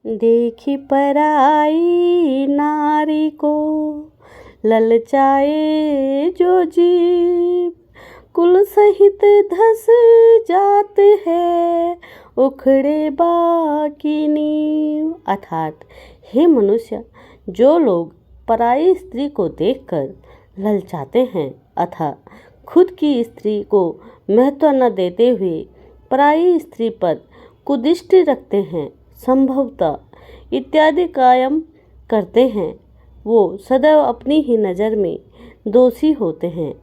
देखी पराई नारी को ललचाए जो जीव, कुल सहित धस जात है उखड़े बाकी नींव। अर्थात हे मनुष्य, जो लोग पराई स्त्री को देखकर ललचाते हैं अथवा खुद की स्त्री को महत्व न देते हुए पराई स्त्री पर कुदृष्टि रखते हैं, संभवतः इत्यादि कायम करते हैं, वो सदैव अपनी ही नज़र में दोषी होते हैं।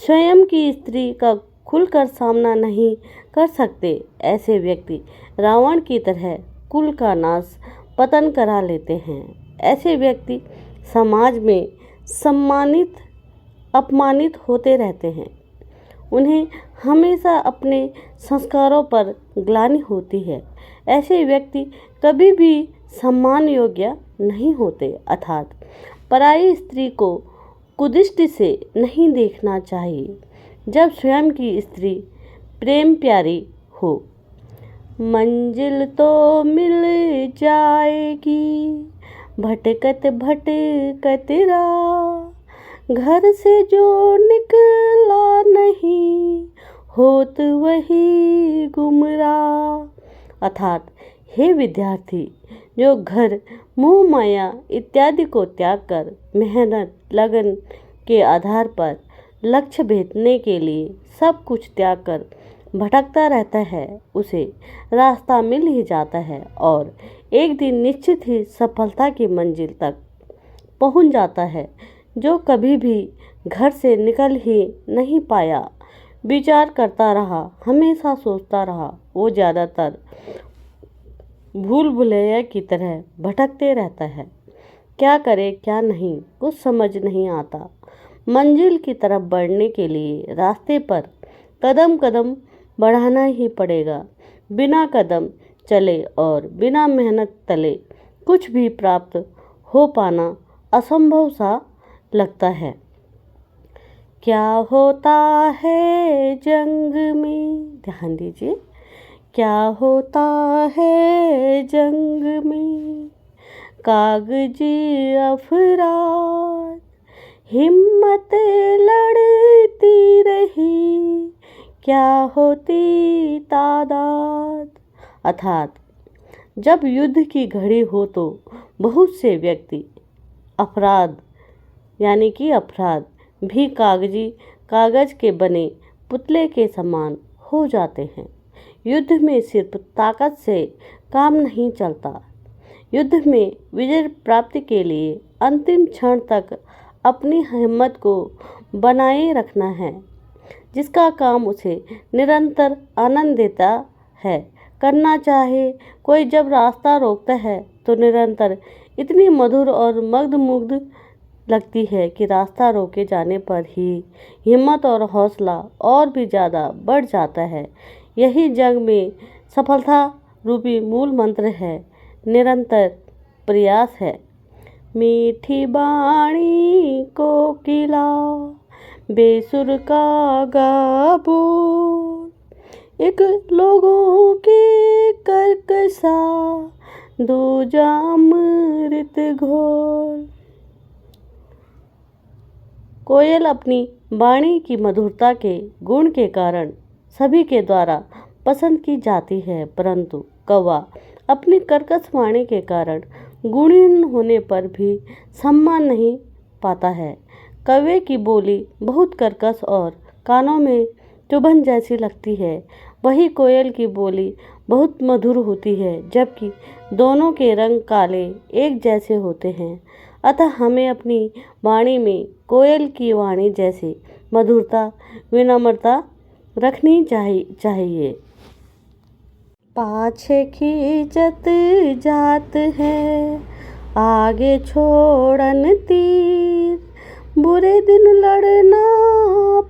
स्वयं की स्त्री का खुलकर सामना नहीं कर सकते ऐसे व्यक्ति रावण की तरह कुल का नाश पतन करा लेते हैं। ऐसे व्यक्ति समाज में सम्मानित अपमानित होते रहते हैं। उन्हें हमेशा अपने संस्कारों पर ग्लानि होती है। ऐसे व्यक्ति कभी भी सम्मान योग्य नहीं होते। अर्थात पराई स्त्री को कुदृष्टि से नहीं देखना चाहिए जब स्वयं की स्त्री प्रेम प्यारी हो। मंजिल तो मिल जाएगी भटकत भटकत राह, घर से जो निकला नहीं होत वही गुमराह। अर्थात हे विद्यार्थी, जो घर मोह माया इत्यादि को त्याग कर मेहनत लगन के आधार पर लक्ष्य भेदने के लिए सब कुछ त्याग कर भटकता रहता है, उसे रास्ता मिल ही जाता है और एक दिन निश्चित ही सफलता की मंजिल तक पहुंच जाता है। जो कभी भी घर से निकल ही नहीं पाया, विचार करता रहा, हमेशा सोचता रहा, वो ज़्यादातर भूल भुलैया की तरह भटकते रहता है। क्या करे क्या नहीं कुछ समझ नहीं आता। मंजिल की तरफ बढ़ने के लिए रास्ते पर कदम कदम बढ़ाना ही पड़ेगा। बिना कदम चले और बिना मेहनत तले कुछ भी प्राप्त हो पाना असंभव सा लगता है। क्या होता है जंग में, ध्यान दीजिए, क्या होता है जंग में कागजी अफराद, हिम्मत लड़ती रही क्या होती तादाद। अर्थात जब युद्ध की घड़ी हो तो बहुत से व्यक्ति अपराध यानी कि अपराध भी कागज के बने पुतले के समान हो जाते हैं। युद्ध में सिर्फ ताकत से काम नहीं चलता। युद्ध में विजय प्राप्ति के लिए अंतिम क्षण तक अपनी हिम्मत को बनाए रखना है, जिसका काम उसे निरंतर आनंद देता है। करना चाहे कोई जब रास्ता रोकता है तो निरंतर इतनी मधुर और मग्ध लगती है कि रास्ता रोके जाने पर ही हिम्मत और हौसला और भी ज़्यादा बढ़ जाता है। यही जंग में सफलता रूपी मूल मंत्र है, निरंतर प्रयास है। मीठी बाणी कोकिला बेसुर का गाबो, एक लोगों के कर्कशा दूजा अमृत घोल। कोयल अपनी वाणी की मधुरता के गुण के कारण सभी के द्वारा पसंद की जाती है, परंतु कौवा अपनी कर्कश वाणी के कारण गुणहीन होने पर भी सम्मान नहीं पाता है। कौवे की बोली बहुत कर्कश और कानों में चुभन जैसी लगती है, वही कोयल की बोली बहुत मधुर होती है, जबकि दोनों के रंग काले एक जैसे होते हैं। अतः हमें अपनी वाणी में कोयल की वाणी जैसी मधुरता विनम्रता रखनी चाहिए। पाछे खींचत जात है आगे छोड़न तीर, बुरे दिन लड़ना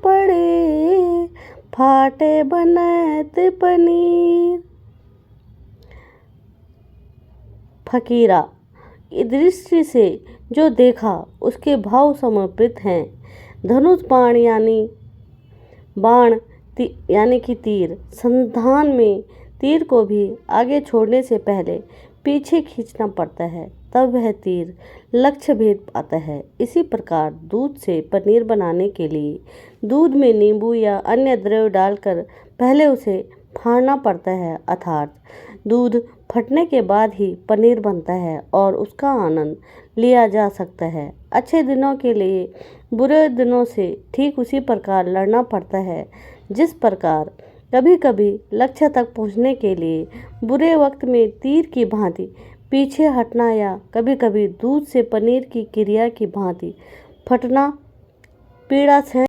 पड़े फाटे बनत पनीर। फकीरा दृष्टि से जो देखा उसके भाव समर्पित हैं। धनुष बाण यानी कि तीर, संधान में तीर को भी आगे छोड़ने से पहले पीछे खींचना पड़ता है, तब वह तीर लक्ष्य भेद पाता है। इसी प्रकार दूध से पनीर बनाने के लिए दूध में नींबू या अन्य द्रव्य डालकर पहले उसे फाड़ना पड़ता है, अर्थात दूध फटने के बाद ही पनीर बनता है और उसका आनंद लिया जा सकता है। अच्छे दिनों के लिए बुरे दिनों से ठीक उसी प्रकार लड़ना पड़ता है, जिस प्रकार कभी कभी लक्ष्य तक पहुंचने के लिए बुरे वक्त में तीर की भांति पीछे हटना या कभी कभी दूध से पनीर की क्रिया की भांति फटना पीड़ा से